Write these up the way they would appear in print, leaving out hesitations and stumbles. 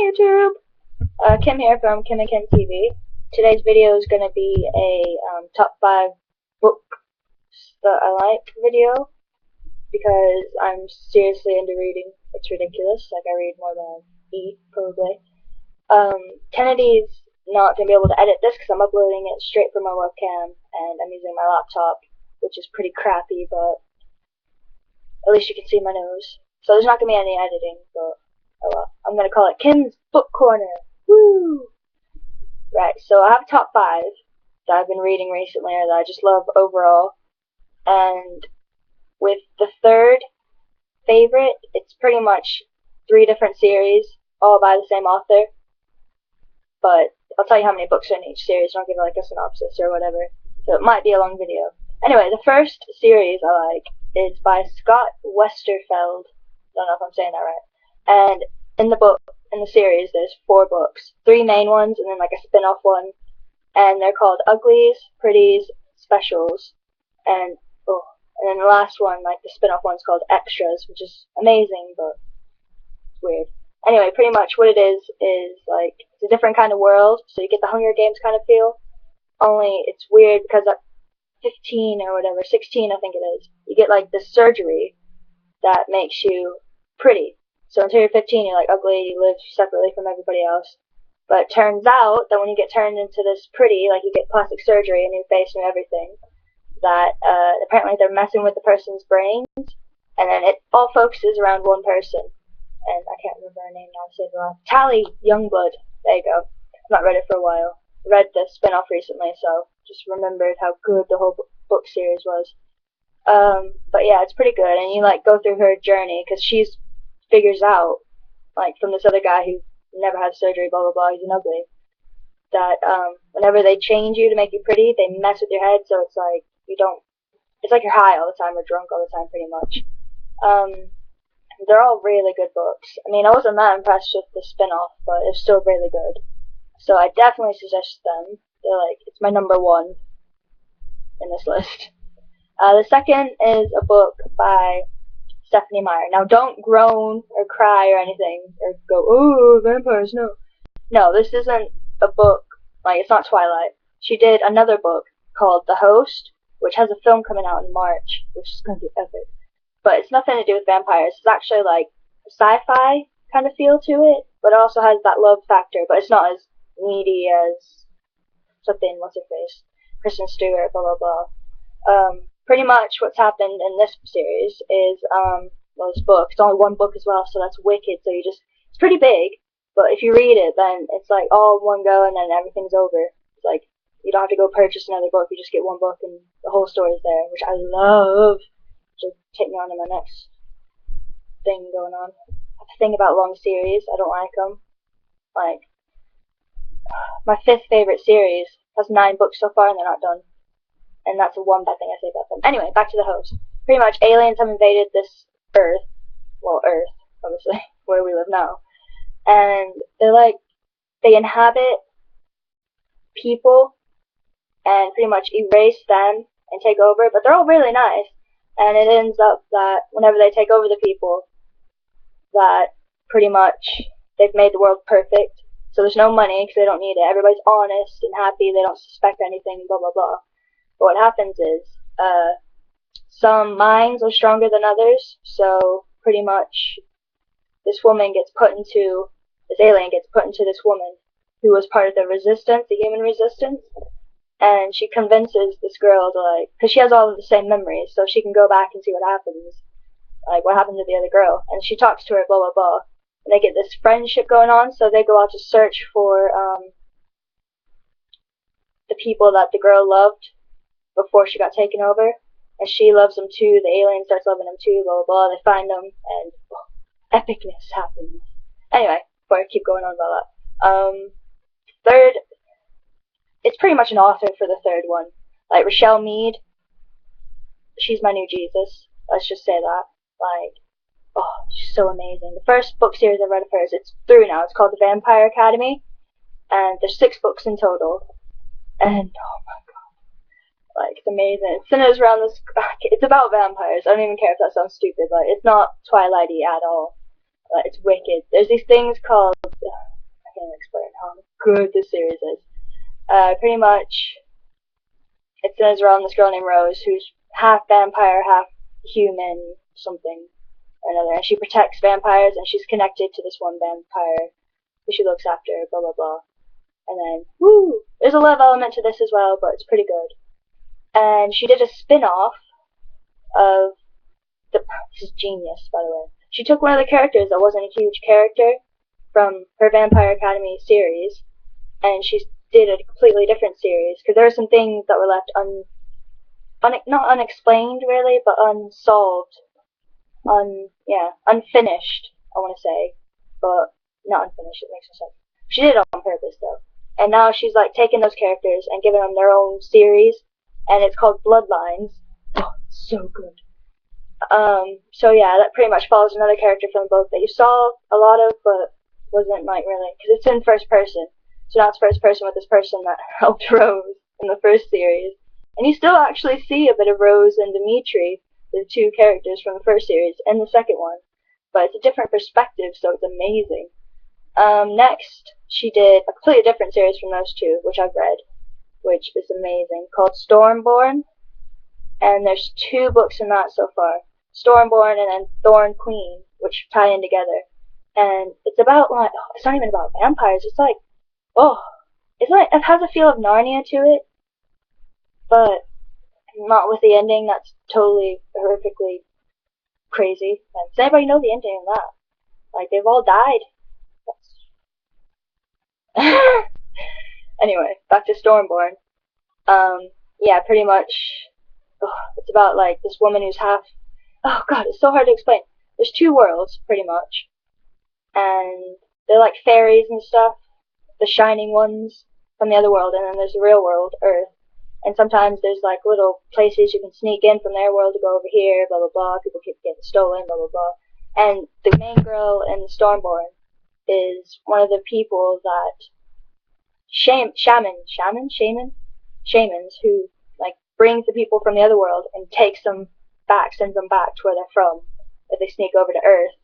YouTube! Kim here from Kim and Kim TV. Today's video is going to be a top 5 books that I like video because I'm seriously into reading. It's ridiculous. Like, I read more than I eat, probably. Kennedy's not going to be able to edit this because I'm uploading it straight from my webcam and I'm using my laptop, which is pretty crappy, but at least you can see my nose. So there's not going to be any editing, but oh well. I'm going to call it Kim's Book Corner. Woo! Right, so I have a top 5 that I've been reading recently or that I just love overall. And with the third favorite, it's pretty much 3 different series, all by the same author. But I'll tell you how many books are in each series, and I'll give it like a synopsis or whatever. So it might be a long video. Anyway, the first series I like is by Scott Westerfeld. Don't know if I'm saying that right. And in the series, there's 4 books. 3 main ones, and then like a spin-off one. And they're called Uglies, Pretties, Specials. And then the last one, like the spin-off one's called Extras, which is amazing, but it's weird. Anyway, pretty much what it is like, it's a different kind of world, so you get the Hunger Games kind of feel. Only it's weird because at 15 or whatever, 16 I think it is, you get like this surgery that makes you pretty. So until you're 15, you're like ugly, you live separately from everybody else. But it turns out that when you get turned into this pretty, like you get plastic surgery, a new face, and everything, that apparently they're messing with the person's brains, and then it all focuses around one person. And I can't remember her name now, to save the life. Tally Youngblood. There you go. I've not read it for a while. Read the spin-off recently, so just remembered how good the whole book series was. But yeah, it's pretty good, and you like go through her journey, because she figures out, like, from this other guy who never had surgery, blah blah blah, he's an ugly, that whenever they change you to make you pretty, they mess with your head, so it's like it's like you're high all the time or drunk all the time, pretty much. They're all really good books. I mean, I wasn't that impressed with the spin-off, but it's still really good. So I definitely suggest them. They're like, it's my number 1 in this list. The second is a book by Stephanie Meyer. Now, don't groan or cry or anything, or go, oh, vampires, no. No, this isn't a book, like, it's not Twilight. She did another book called The Host, which has a film coming out in March, which is going to be epic. But it's nothing to do with vampires. It's actually like a sci-fi kind of feel to it, but it also has that love factor, but it's not as needy as something, what's her face, Kristen Stewart, blah blah blah. Pretty much what's happened in this series is, well, this book, it's only 1 book as well, so that's wicked, so it's pretty big, but if you read it, then it's like all in one go, and then everything's over. It's like, you don't have to go purchase another book, you just get 1 book, and the whole story's there, which I love. To take me on to my next thing going on. I have a thing about long series. I don't like them. Like, my 5th favorite series has 9 books so far and they're not done. And that's the one bad thing I say about them. Anyway, back to The Host. Pretty much aliens have invaded this Earth. Well, Earth, obviously, where we live now. And they're like, they inhabit people and pretty much erase them and take over. But they're all really nice. And it ends up that whenever they take over the people, that pretty much they've made the world perfect. So there's no money because they don't need it. Everybody's honest and happy. They don't suspect anything, blah, blah, blah. But what happens is some minds are stronger than others. So pretty much this alien gets put into this woman who was part of the resistance, the human resistance. And she convinces this girl to, like, because she has all of the same memories, so she can go back and see what happens, like what happened to the other girl. And she talks to her, blah blah blah. And they get this friendship going on, so they go out to search for the people that the girl loved before she got taken over. And she loves them too. The alien starts loving them too, blah blah blah. They find them, and epicness happens. Anyway, before I keep going on about that, third. It's pretty much an author for the third one. Like, Richelle Mead, she's my new Jesus. Let's just say that. Like, oh, she's so amazing. The first book series I read of hers, it's through now. It's called The Vampire Academy. And there's 6 books in total. And, oh my god. Like, it's amazing. It centers around this, it's about vampires. I don't even care if that sounds stupid. Like, it's not Twilight-y at all. It's wicked. There's these things called, I can't even explain how good this series is. Pretty much, it centers around this girl named Rose, who's half vampire, half human, something or another, and she protects vampires, and she's connected to this one vampire who she looks after, blah blah blah. And then, woo! There's a love element to this as well, but it's pretty good. And she did a spin-off of this is genius, by the way. She took one of the characters that wasn't a huge character from her Vampire Academy series, and she did a completely different series, because there were some things that were left not unexplained really, but unsolved, unfinished, I want to say, but not unfinished, it makes no sense. She did it on purpose though. And now she's like taking those characters and giving them their own series, and it's called Bloodlines. Oh, so good. So yeah, that pretty much follows another character from the book that you saw a lot of, but wasn't like really, because it's in first person. So now it's first person with this person that helped Rose in the first series. And you still actually see a bit of Rose and Dimitri, the two characters from the first series, in the second one. But it's a different perspective, so it's amazing. Next, she did a completely different series from those two, which I've read, which is amazing, called Stormborn. And there's 2 books in that so far. Stormborn and then Thorn Queen, which tie in together. And it's about, like, it's not even about vampires, it's like, it has a feel of Narnia to it, but not with the ending that's totally horrifically crazy. Like, does anybody know the ending of that? Like, they've all died. Anyway, back to Stormborn. Yeah, pretty much, it's about, like, this woman who's half, oh god, it's so hard to explain. There's 2 worlds, pretty much, and they're like fairies and stuff, the shining ones from the other world, and then there's the real world, Earth. And sometimes there's like little places you can sneak in from their world to go over here, blah blah blah, people keep getting stolen, blah blah blah. And the main girl in Stormborn is one of the people that shamans who like brings the people from the other world and takes them back, sends them back to where they're from if they sneak over to Earth.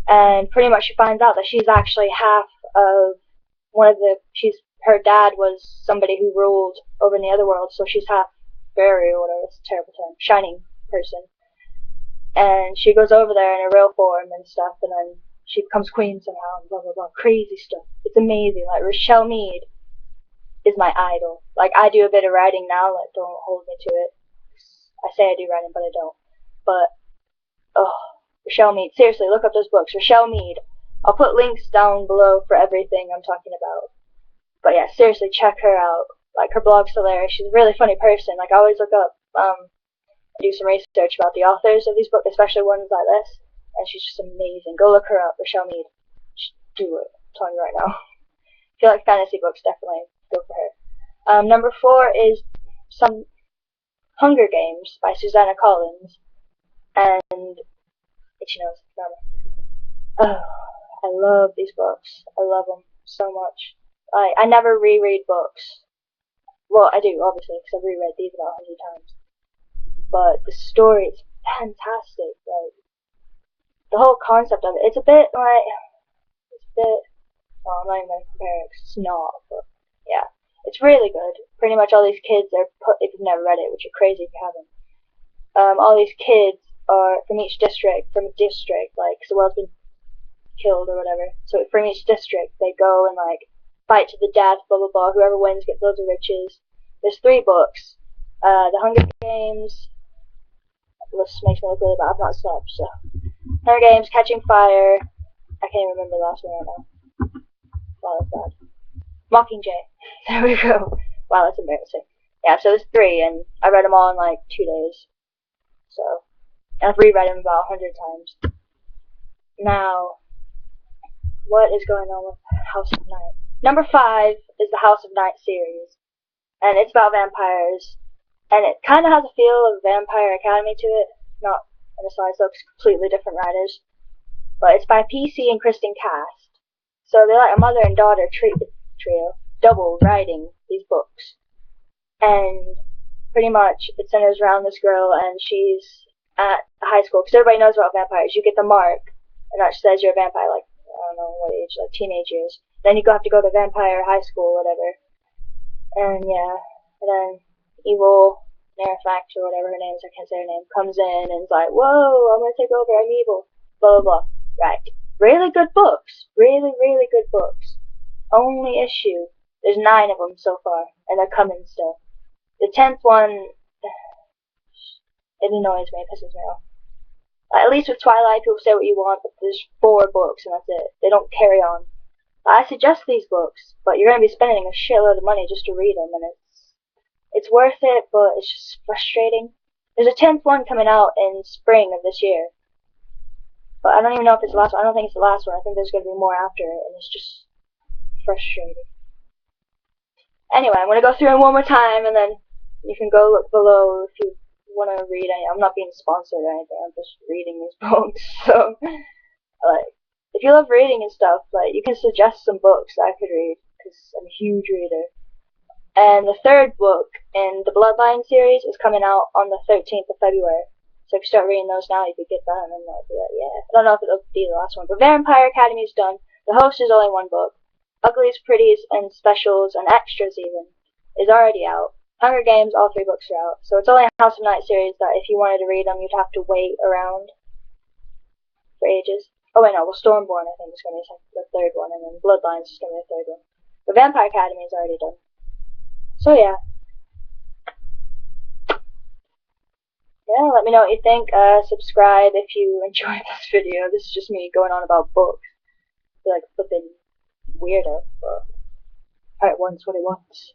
And pretty much she finds out that she's actually half of her dad was somebody who ruled over in the other world, so she's half fairy or whatever, it's a terrible term, shining person. And she goes over there in her real form and stuff, and then she becomes queen somehow, and blah blah blah, crazy stuff. It's amazing. Like, Richelle Mead is my idol. Like, I do a bit of writing now, like, don't hold me to it. I say I do writing, but I don't. But, Richelle Mead, seriously, look up those books. Richelle Mead. I'll put links down below for everything I'm talking about. But yeah, seriously, check her out. Like, her blog's hilarious. She's a really funny person. Like, I always look up, do some research about the authors of these books, especially ones like this. And she's just amazing. Go look her up, Richelle Mead. Just do it. I'm telling you right now. If you like fantasy books, definitely go for her. Number 4 is some Hunger Games by Suzanne Collins. And itchy nose, drama. I love these books. I love them so much. I never reread books. Well, I do, obviously, because I've reread these about 100 times. But the story is fantastic. Like, the whole concept of it, it's a bit, well, I'm not even going to compare it, 'cause it's not, but yeah. It's really good. Pretty much all these kids are if you've never read it, which you're crazy if you haven't. All these kids are from each district, like, 'cause the world's been killed or whatever. So from each district, they go and, like, fight to the death, blah blah blah. Whoever wins gets loads of riches. There's 3 books. The Hunger Games. This makes me look really bad. I've not slept, so. Hunger Games, Catching Fire. I can't even remember the last one right now. Wow, that's bad. Mockingjay. There we go. Wow, that's embarrassing. Yeah, so there's 3, and I read them all in like 2 days. So, and I've reread them about 100 times. Now, what is going on with House of Night? Number 5 is the House of Night series, and it's about vampires, and it kind of has a feel of Vampire Academy to it, not in the slightest, it's completely different writers, but it's by P.C and Kristen Cast, so they're like a mother and daughter trio, double writing these books, and pretty much it centers around this girl, and she's at high school, because everybody knows about vampires. You get the mark, and that says you're a vampire, like, I don't know what age, like teenage years. Then you have to go to vampire high school or whatever. And yeah, and then evil Nerfax or whatever her name is, I can't say her name, comes in and is like, whoa, I'm gonna take over, I'm evil, blah blah blah. Right. Really good books. Really, really good books. Only issue, there's 9 of them so far, and they're coming still. The 10th one, it annoys me, it pisses me off. At least with Twilight, people say what you want, but there's 4 books and that's it. They don't carry on. I suggest these books, but you're going to be spending a shitload of money just to read them, and it's worth it, but it's just frustrating. There's a 10th one coming out in spring of this year, but I don't even know if it's the last one. I don't think it's the last one. I think there's going to be more after it, and it's just frustrating. Anyway, I'm going to go through them one more time, and then you can go look below if you want to read any. I'm not being sponsored or anything. I'm just reading these books. So, like, if you love reading and stuff, like, you can suggest some books that I could read, because I'm a huge reader. And the 3rd book in the Bloodlines series is coming out on the 13th of February. So if you start reading those now, you could get that, and then that'll be like, yeah. I don't know if it'll be the last one, but Vampire Academy is done. The Host is only 1 book. Uglies, Pretties, and Specials, and Extras even, is already out. Hunger Games, all 3 books are out. So it's only a House of Night series that if you wanted to read them, you'd have to wait around for ages. Oh wait, no, well, Stormborn I think is going to be the 3rd one, and then Bloodlines is going to be the 3rd one. The Vampire Academy is already done. So yeah. Yeah, let me know what you think. Subscribe if you enjoyed this video. This is just me going on about books. I feel like a flippin' weirdo, but part 1's what he wants,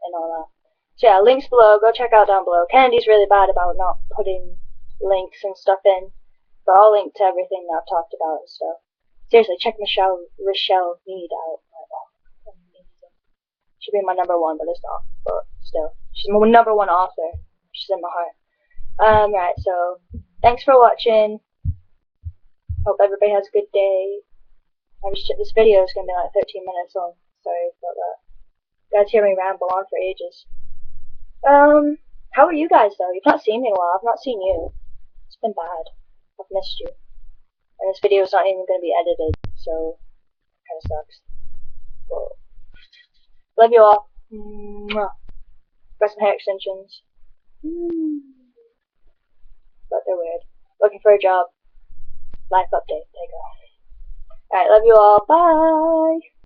and all that. So yeah, links below, go check out down below. Kennedy's really bad about not putting links and stuff in, but I'll link to everything that I've talked about and stuff. Seriously, check Richelle Mead out. She'd be my number 1, but it's not. But still, she's my number 1 author. She's in my heart. Right, so thanks for watching. Hope everybody has a good day. This video is gonna be like 13 minutes long. Sorry about that. You guys hear me ramble on for ages. How are you guys though? You've not seen me in a while. I've not seen you. It's been bad. I've missed you. And this video is not even gonna be edited, so it kinda sucks. But love you all. Mwah. Got some hair extensions. But they're weird. Looking for a job. Life update. There you go. Alright, love you all. Bye!